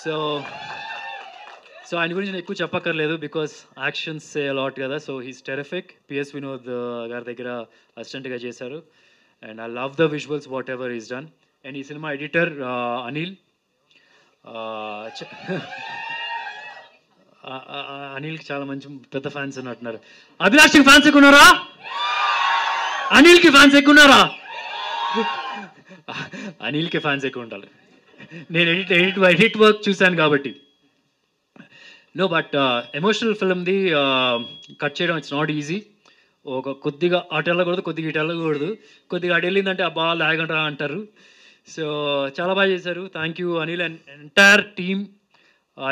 So so ఆయన గురించి నేను ఎక్కువ చెప్పక్కర్లేదు బికాస్ యాక్షన్స్ సే అలాట్ కదా. So he's terrific. PS Vinod గారి దగ్గర అసిస్టెంట్గా చేశారు. And I love the visuals what ever is done. And ఈ సినిమా ఎడిటర్ అనిల్. అనిల్కి చాలా మంచి పెద్ద ఫ్యాన్స్ ఉన్నట్టున్నారు. అభిలాష్కి ఫ్యాన్స్ ఎక్కువ ఉన్నారా? అనిల్కి ఫ్యాన్స్ ఎక్కువ ఉన్నారా? అనిల్కి ఫ్యాన్స్ ఎక్కువ ఉండాలి. నేను ఎడిట్ వర్క్ చూశాను కాబట్టి. నో బట్ ఎమోషనల్ ఫిల్మ్ది కట్ చేయడం ఇట్స్ నాట్ ఈజీ. ఒక కొద్దిగా అటు వెళ్ళకూడదు, కొద్దిగా ఇటు వెళ్ళకూడదు. కొద్దిగా అటు వెళ్ళిందంటే ఆ బాగా లాగంటారా అంటారు. సో చాలా బాగా చేశారు. Thank you Anil and entire team.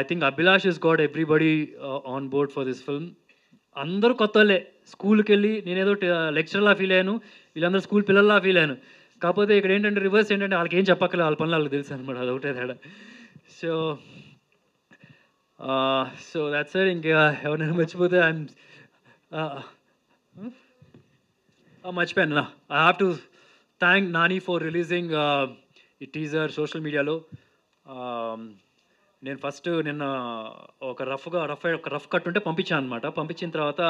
I think Abhilash is got everybody on board for this film. అందరూ కొత్త వాళ్ళే. స్కూల్కి వెళ్ళి నేనేదో లెక్చరర్లా ఫీల్ అయ్యాను, వీళ్ళందరూ స్కూల్ పిల్లల్లా ఫీల్ అయ్యాను. కాకపోతే ఇక్కడ ఏంటంటే రివర్స్ ఏంటంటే వాళ్ళకి ఏం చెప్పక్కర్లేదు, వాళ్ళ పనులు వాళ్ళకి తెలుసు అనమాట. అది ఒకటే తేడా. So so that's it. ఇంకా ఎవరైనా మర్చిపోతే ఐఎమ్ మర్చిపోయాను. I have to thank Nani for releasing ఈ టీజర్ సోషల్ మీడియాలో. నేను ఫస్ట్ నిన్న ఒక రఫ్ కట్ ఉంటే పంపించాను అనమాట. పంపించిన తర్వాత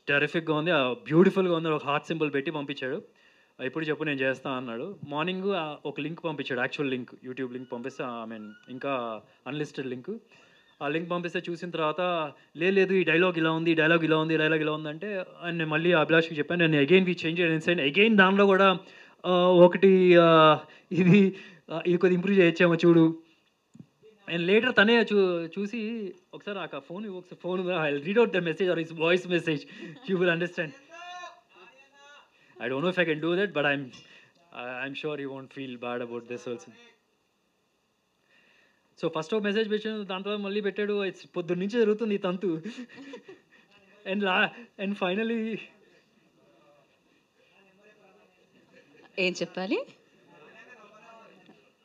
టెరిఫిక్గా ఉంది, బ్యూటిఫుల్గా ఉంది, ఒక హార్ట్ సింబల్ పెట్టి పంపించాడు. ఇప్పుడు చెప్పు నేను చేస్తాను అన్నాడు. మార్నింగ్ ఒక లింక్ పంపించాడు, యాక్చువల్ లింక్, యూట్యూబ్ లింక్ పంపిస్తే ఇంకా అన్లిస్టెడ్ లింక్. ఆ లింక్ పంపిస్తే చూసిన తర్వాత లేదు ఈ డైలాగ్ ఇలా ఉంది, ఈ డైలాగ్ ఇలా ఉంది, ఈ డైలాగ్ ఇలా ఉంది అంటే నేను మళ్ళీ అభిలాష్కి చెప్పాను. నేను అగైన్ చేంజ్ చేయండి అగైన్ దానిలో కూడా ఒకటి ఇది కొద్దిగా ఇంప్రూవ్ చేయొచ్చేమో చూడు. అండ్ లేటర్ తనే చూసి ఒకసారి నాకు ఆ phone I read out the message or is voice message, you will understand. I don't know if I can do that, but I'm sure you won't feel bad about this also. So first ఒక message పెట్టాను, దాని తర్వాత మళ్ళీ పెట్టాడు. It's పొద్దున్న నుంచి జరుగుతుంది ఈ తంతు. అండ్ ఫైనలీ ఏం చెప్పాలి?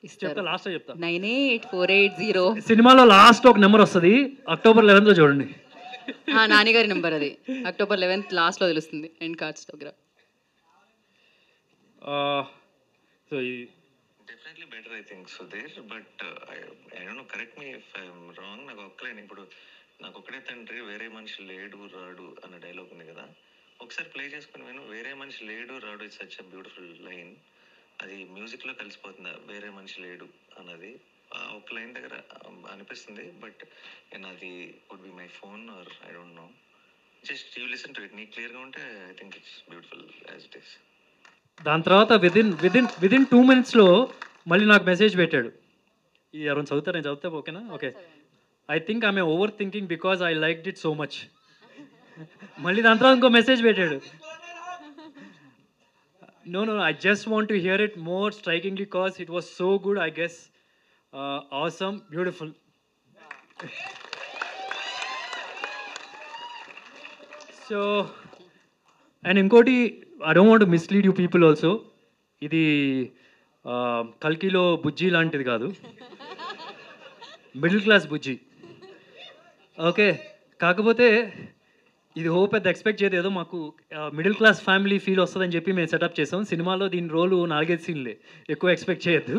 చెప్తా, లాస్ట్ చెప్తా. 98480 సినిమాలో లాస్ట్ ఒక నెంబర్ వస్తుంది, October 11th చూడండి. నాన్నగారి నెంబర్ అది. October 11th లాస్ట్లో తెలుస్తుంది ఎండ్ కార్డ్స్ దగ్గర. So definitely better I think so there, but I don't know, correct me if I'm wrong. నాకు ఒక్కలేని ఇప్పుడు నాకు ఒక్కడే తండ్రి వేరే మనిషి లేడు రాడు అన్న డైలాగ్ ఉంది కదా, ఒకసారి ప్లే చేసుకుని నేను వేరే మనిషి లేడు రాడు it's such a beautiful line. అది మ్యూజిక్లో కలిసిపోతుందా వేరే మనిషి లేడు అన్నది ఒక లైన్ దగ్గర అనిపిస్తుంది. బట్ నేను అది would be my phone or I don't know, just you listen to it. నీకు క్లియర్గా ఉంటే I think it's beautiful as it is. దాని తర్వాత విదిన్ 2 minutesలో మళ్ళీ నాకు మెసేజ్ పెట్టాడు. ఎవరైనా చదువుతారు? నేను చదివితే ఓకేనా? Okay. I think I'm over thinking because I liked it so much. మళ్ళీ దాని తర్వాత ఇంకో మెసేజ్ పెట్టాడు. No, I just want to hear it more strikingly because it was so good, I guess. Awesome, beautiful. So, and inkoti, I don't want to mislead you people also. ఇది కల్కిలో బుజ్జి లాంటిది కాదు, middle class బుజ్జి. Okay, కాకపోతే ఇది పెద్ద expect చేయదు, ఏదో మాకు middle class family feel వస్తుందని చెప్పి మేము సెటప్ చేసాం. సినిమాలో దీని రోలు 4-5 సీన్లే, ఎక్కువ ఎక్స్పెక్ట్ చేయొద్దు.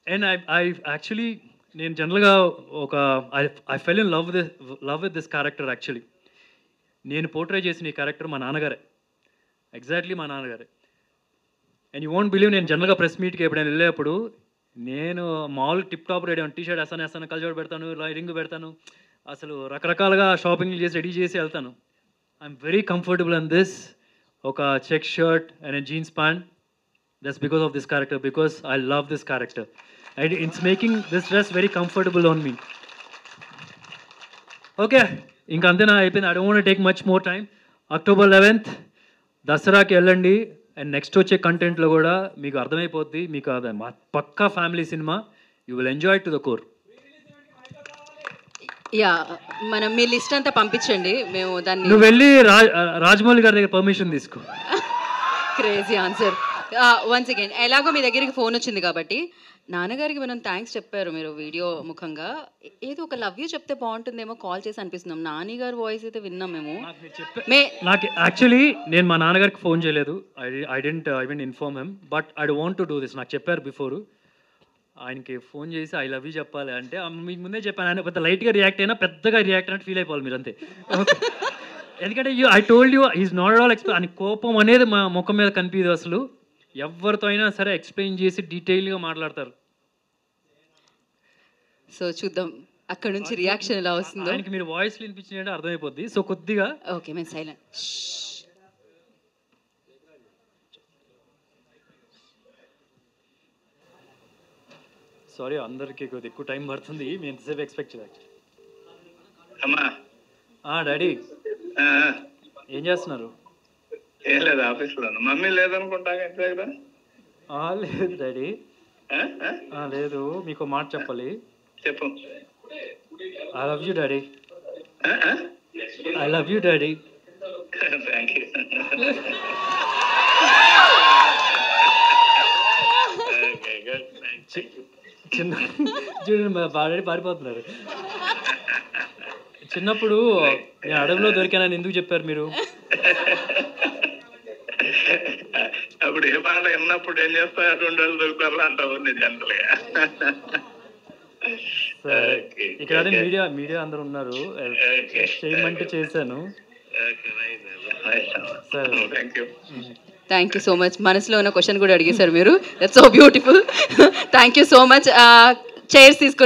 అండ్ ఐ యాక్చువల్లీ నేను జనరల్గా I fell in love with this character. Actually నేను పోర్ట్రే చేసిన ఈ క్యారెక్టర్ మా నాన్నగారే, ఎగ్జాక్ట్లీ మా నాన్నగారే. అండ్ యూ వోంట్ బిలీవ్, నేను జనరల్గా ప్రెస్ మీట్కి ఎప్పుడైనా వెళ్ళేప్పుడు నేను మామూలు టిప్ టాప్ రెడీ టీషర్ట్ వేస్తాను, కల్చర్ పెడతాను, రింగ్ పెడతాను, అసలు రకరకాలుగా షాపింగ్ చేసి రెడీ చేసి వెళ్తాను. I'm very comfortable in this. ఒక check shirt and jeans pant, that's because of this character, because I love this character and it's making this dress very comfortable on me. Okay, ఇంకా అంతేనా? అయిపోయింది. I don't want take much more time. October 11th దసరాకి వెళ్ళండి. And next వచ్చే కంటెంట్లో కూడా మీకు అర్థమైపోద్ది, మీకు అది పక్కా family cinema. You will enjoy to the core. Yeah, మనం మీ లిస్ట్ అంతా పంపించండి, మేము దాన్ని. నువ్వు వెళ్ళి రాజమౌళి గారి దగ్గర పర్మిషన్ తీసుకో. Crazy answer. వన్స్ అగైన్, ఎలాగో మీ దగ్గరికి ఫోన్ వచ్చింది కాబట్టి నాన్నగారికి మనం థ్యాంక్స్ చెప్పారు మీరు వీడియో ముఖంగా. ఏదో ఒక లవ్ యూ చెప్తే బాగుంటుందేమో కాల్ చేసి అనిపిస్తున్నాం. నాని గారి వాయిస్ అయితే విన్నాం మేము. నాకు యాక్చువల్లీ నేను మా నాన్నగారికి ఫోన్ చేయలేదు. I didn't inform him, but I want to do this. నాకు చెప్పారు బిఫోర్. ఆయనకి ఫోన్ చేసి ఐ లవ్ యూ చెప్పాలి అంటే మీకు ముందే చెప్పాను, ఆయన పెద్ద లైట్గా రియాక్ట్ అయినా పెద్దగా రియాక్ట్ అయినట్టు ఫీల్ అయిపోవాలి మీరు అంతే. ఎందుకంటే I told you is not all అని కోపం అనేది మా ముఖం మీద కనిపించదు అసలు. ఎవరితో అయినా సరే ఎక్స్ప్లెయిన్ చేసి డీటెయిల్గా మాట్లాడతారు. సో చూద్దాం అక్కడ నుంచి రియాక్షన్ ఎలా వస్తుందో. ఆయనకి మీరు వాయిస్లో వినిపించినట్టు అర్థమైపోద్ది. సో కొద్దిగా ఓకే మేము సైలెంట్. సారీ అందరికి కొద్దిగా ఎక్కువ టైం పడుతుంది, మేము ఎంతసేపు ఎక్స్పెక్ట్ చేయాలి. అమ్మా డాడీ ఏం చేస్తున్నారు? ఏం లేదు, ఆఫీస్లో. మమ్మీ లేదనుకుంటా ఇంటి దగ్గర. లేదు డాడీ, లేదు, మీకు మాట చెప్పాలి. చెప్పు. I love you daddy. I love you daddy. Thank you. చిన్న చూడండి డాడీ పారిపోతున్నారు. చిన్నప్పుడు నేను అడవిలో దొరికానని ఎందుకు చెప్పారు మీరు? అప్పుడు ఏ మాట విన్నప్పుడు ఏం చేస్తా, 2 రోజులు దొరుకుతారు అంటావు జనరల్ గా. ఇక్కడ అదే మీడియా అందరూ ఉన్నారు, చేయమంటే చేశాను. Thank you so much. మనసులో ఉన్న క్వశ్చన్ కూడా అడిగేశారు మీరు. That's so beautiful. Thank you so much. Chairs తీసుకొని